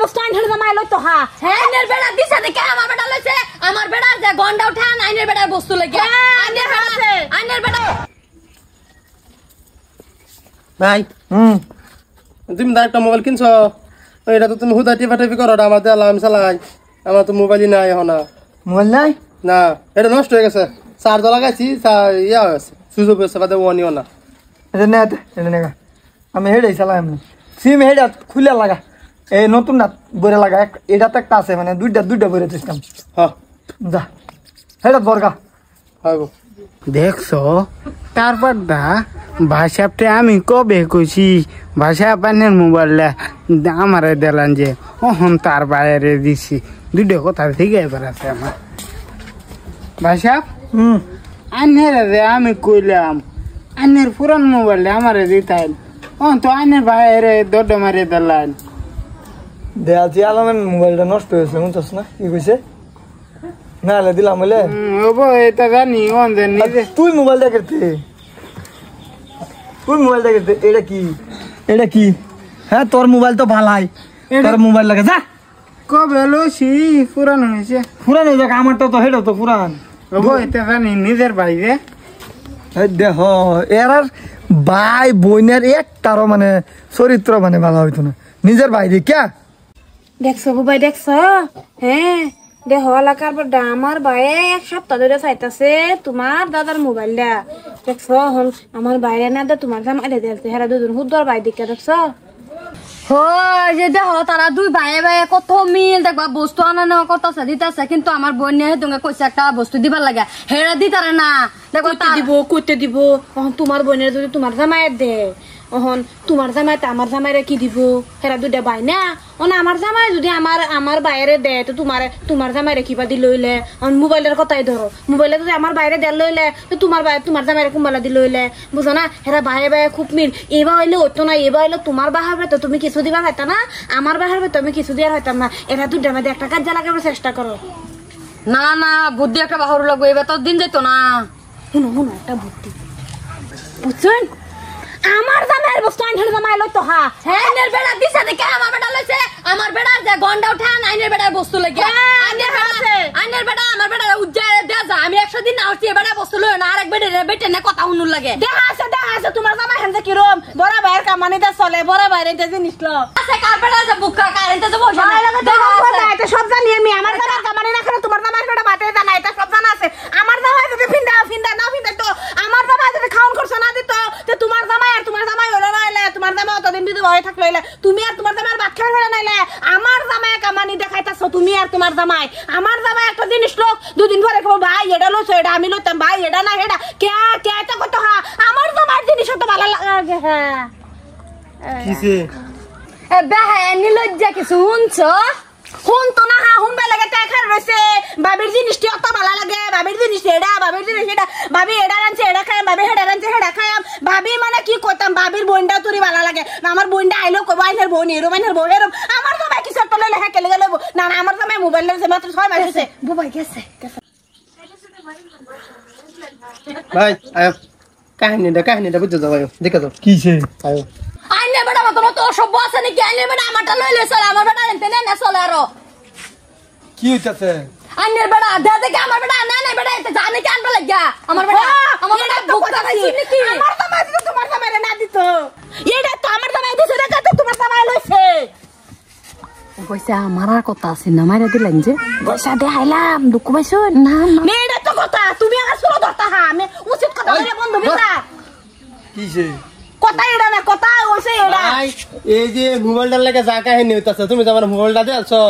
বস্তু আইনের জামাই লই তো হা আইনের বেড়া দিছে দেখে আমার বেড়া লইছে আমার বেড়া যে গন্ডা উঠান আইনের বেড়ার বস্তু লাগে আইনের বেড়া ভাই তুমি তো একটা মোবাইল কিনছো এটা তো তুমি হুদা টিপি করো আমার দিয়ে আমি চালাই আমার তো মোবাইলই নাই এখন মোবাইল নাই না এটা নষ্ট হয়ে গেছে চার্জ লাগাইছি ইয়া হয়েছে সুইচ অফ হয়েছে বাদে অনিও না এটা নে এটা নে আমি হেডাই চালাই আমি সিম হেডা খুলে লাগা এই নতুন না বইরে লাগা এটা তো একটা আছে মানে দুইটা বইরে সিস্টেম হ্যাঁ যা হেডা বর্গা হইব দেখছো তারপর দা ভাষাপটা আমি কবে কইছি ভাষা পানের মোবাইলটা আমারে দিলাম যে ওহন তার বাইরে দিছি দুটো কথা থেকে এবার আছে আমার ভাষা আনের আমি কইলাম আনের পুরান মোবাইলটা আমারে দিতাম তো আনের বাইরে দৌড় মারে দিলাম দেয়াছি আলমের মোবাইলটা নষ্ট হয়েছে বুঝছস না কি কইছে না হলে দিলাম বলে এটা জানি নিজে তুই মোবাইল দেখতে এটা কি হ্যাঁ তোর মোবাইল তো ভালাই তোর মোবাইল লাগে যা কবে লইছি পুরান হয়েছে পুরান হয়ে যাক আমার তো হেডো তো পুরান এটা জানি নিজের বাইরে দেখ এর ভাই বোনের একটারও মানে চরিত্র মানে ভালো হইতো না নিজের বাইরে কে দেখছো বুবাই দেখছো হ্যাঁ দেহ এলাকার বড় আমার ভাই এক সপ্তাহ ধরে চাইতাছে তোমার দাদার মোবাইলটা দেখছো হন আমার বাইরে না দে তোমার জামাই দিয়েছে হেরা দুজন হুদ্দর ভাই দিকে দেখছো যে দেহ তারা দুই ভাইয়ে ভাইয়ে কত মিল দেখবা বস্তু আনা নেওয়া করতেছে দিতেছে কিন্তু আমার বোন নিয়ে তোমাকে কইছে একটা বস্তু দিবার লাগে হেরা দিতারে না দেখো কইতে দিব তোমার বোনের যদি তোমার জামাইয়ের দে ওহন তোমার জামাইতে আমার জামাইরে কি দিব হেরা দুইটা ভাই না আমার জামাই যদি আমার বাইরে দে তো তোমার জামাইরে কিবা দি লইলে মোবাইলের কথাই ধরো মোবাইলে যদি আমার বাইরে দে লইলে তো তোমার জামাইরে কুম্বালা দি লইলে বুঝো না হেরা ভাইয়ে ভাইয়ে খুব মিল এবার হইলে হইতো না এবার হইলে তোমার বাহার তো তুমি কিছু দিবার হইতা না আমার বাহার তুমি কিছু দিবার হইতাম না এরা দুইটার মধ্যে একটা কাজ লাগাবার চেষ্টা করো না না বুদ্ধি একটা বাহার লাগবো এবার তো দিন যেত না শুনো একটা বুদ্ধি বুঝছেন আমার জামাইয়ের বস্তু আইনের জামাই লই তো হা আইনের বেড়া দিছে দেখে আমার বেড়া লইছে আমার বেড়া যে গন্ডা উঠান আইনের বেড়ার বস্তু লাগে আইনের বেড়া আমার বেড়া উজ্জায় দে যা আমি 100 দিন না হচ্ছে বেড়া বস্তু লই না আরেক বেটে না কথা হুনুর লাগে দেখা আছে তোমার জামাই হেনছে কি রকম বড় ভাইয়ের কামানিতে চলে বড় ভাইয়ের এটা জিনিস লো আছে কার বেড়া যে বুকা কারেন্টে যে বসে দেখো কথা এটা সব জানি আমি আমার জামাই কামানি না করে তোমার জামাইয়ের বেড়া বাতে জানা এটা সব জানা আছে আমার জামাই যদি ফিন্দা না ফিন্দা তো আমার জামাই যদি খাওন করছ না দিত তো তোমার জামাই হলো নাইলে তোমার জামাই অতদিন যদি ভয় থাকলো তুমি আর তোমার জামাইয়ের বাদ খাই হলো নাইলে আমার জামাই কামানি দেখাইতাছো তুমি আর তোমার জামাই আমার জামাই একটা জিনিস লোক দুদিন পরে কব ভাই এটা লইছো এটা আমি লইতাম ভাই এটা না এটা কে এটা কত হা আমার জামাইয়ের জিনিস তো ভালো লাগে হ্যাঁ কিসে এ বেহানি লজ্জা কিছু শুনছো শুনতো না শুনবে লাগে টাকা রয়েছে বাবির জিনিসটি অত ভালো লাগে বাবির জিনিস এটা বাবির জিনিস এটা বাবি এটা রানছে এটা খাই বাবি হেডা রানছে হেডা খাই বাবি মানে কি কইতাম বাবির বোনটা তুরি ভালো লাগে আমার বোনটা আইলো কই বাইনের বোন এরম আমার তো ভাই কিছু একটা লইলে হেকে লেগে লইব না আমার তো ভাই মোবাইল লইছে মাত্র 6 মাস হইছে বুবাই গেছে ভাই আয় কাহিনীটা বুঝতে যাও দেখে যাও কিসে আয় আইনে বেটা মত সব আছে নাকি আইনে বেটা আমারটা লইলে চলে আমার বেটা এনতে না চলে আরো কি হইতাছে আইনের বেটা দেখে আমার বেটা না বেটা এটা জানে কি আনবা লাগা আমার বেটা বুকটা খাইছি নাকি আমার তো মাঝে তোমার জামাইরে না দিত এটা তো আমার জামাই দিছে না তো তোমার জামাই লইছে কইছে আমার আর কথা আছে না মাইরা দিলেন যে পয়সা দেখাইলাম দুঃখ পাইছো না এটা তো কথা তুমি আমার সুরো ধরতা হা আমি উচিত কথা বলে বন্ধু বিনা কিসে কথা এটা না কথা হইছে এটা এই যে মোবাইলটার লাগে যা কাহিনী হইতাছে তুমি যে আমার মোবাইলটা দিলছো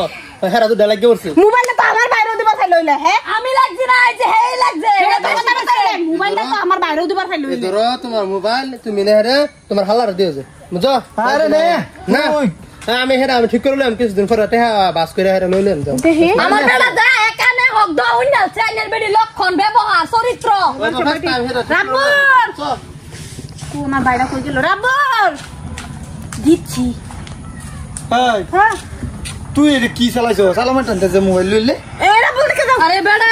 হেরা তো ডালাগে উঠছে মোবাইলটা তো আমার বাইরে দিবার চাই লইলে হ্যাঁ আমি লাগছি না এই যে হেই লাগছে এটা তো কথা বলছে মোবাইলটা তো আমার বাইরে দিবার চাই লইলে ধরো তোমার মোবাইল তুমি না হেরা তোমার হালার দিও যে বুঝছো আরে না আমি হেরা আমি ঠিক করলাম কিছুদিন পরে টেহা বাস করে হেরা লইলাম যাও আমার বেটা দা এখানে হক দ উন্ডাল চ্যানেল বেডি লক্ষণ ব্যবহার চরিত্র রাব্বর কোনা বাইরে কই গেল রাব্বর দিচ্ছি হ্যাঁ তুই এটা কি চালাইছো চালামার টানতে যে মোবাইল লইলে এরা বলতে কে যাও আরে বেটা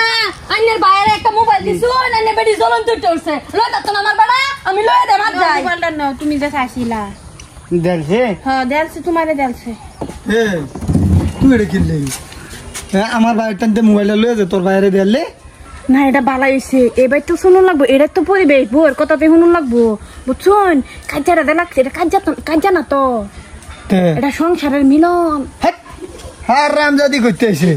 আইনের বাইরে একটা মোবাইল দিছো না বেডি জ্বলন্ত উঠছে লইতা তো আমার বেটা আমি লয়ে দে মার যাই মোবাইলটা নাও তুমি যে চাইছিলা দেখছে হ্যাঁ দেলছে তোমারে দেলছে তুই এটা কিনলে আমার বাইরে টানতে মোবাইলটা লয়ে যে তোর বাইরে দিলে না এটা বালা হইছে এবার তো শুনুন লাগবো এটা তো পরিবেশ বউর কথাতে শুনুন লাগবো বুঝছুন কাজ্জাটা দে লাগছে এটা কাজ্জা না তো এটা সংসারের মিলন হ্যাঁ রাম যদি করতে আইছে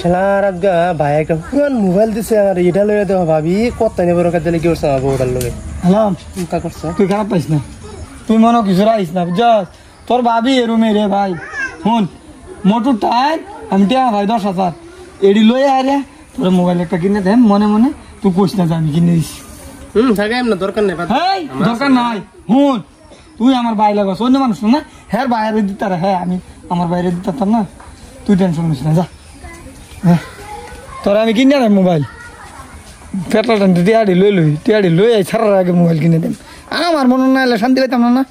শালার আজগা ভাই একটা কোন মোবাইল দিছে আর এটা লইয়া দেওয়া ভাবি কত নেই বড় কাজে কি করছে আমার বউটার লগে হ্যালো চিন্তা করছে তুই খারাপ পাইস না তুই মনে কিছু রাইস না বুঝছ তোর ভাবি এরুমে রে ভাই শুন মোটর টাইম আমি টিয়া ভাই 10,000 এডি লয়ে আরে তোর মোবাইল একটা কিনে দেন মনে মনে তুই কইস না যে আমি কিনে দিছি থাকে না দরকার নেই হেই দরকার নাই শুন তুই আমার ভাই লাগাস অন্য মানুষ না হ্যাঁ বাইরে দিতার হ্যাঁ আমি আমার বাইরে দিতাম না তুই টেনশন নিস না যা হ্যাঁ তোর আমি কিনে দেন মোবাইল পেট্রোল টানতে টিয়াড়ি লই টিয়াড়ি লই ছাড়ার আগে মোবাইল কিনে দেন আমার মনে না এলে শান্তি পাইতাম না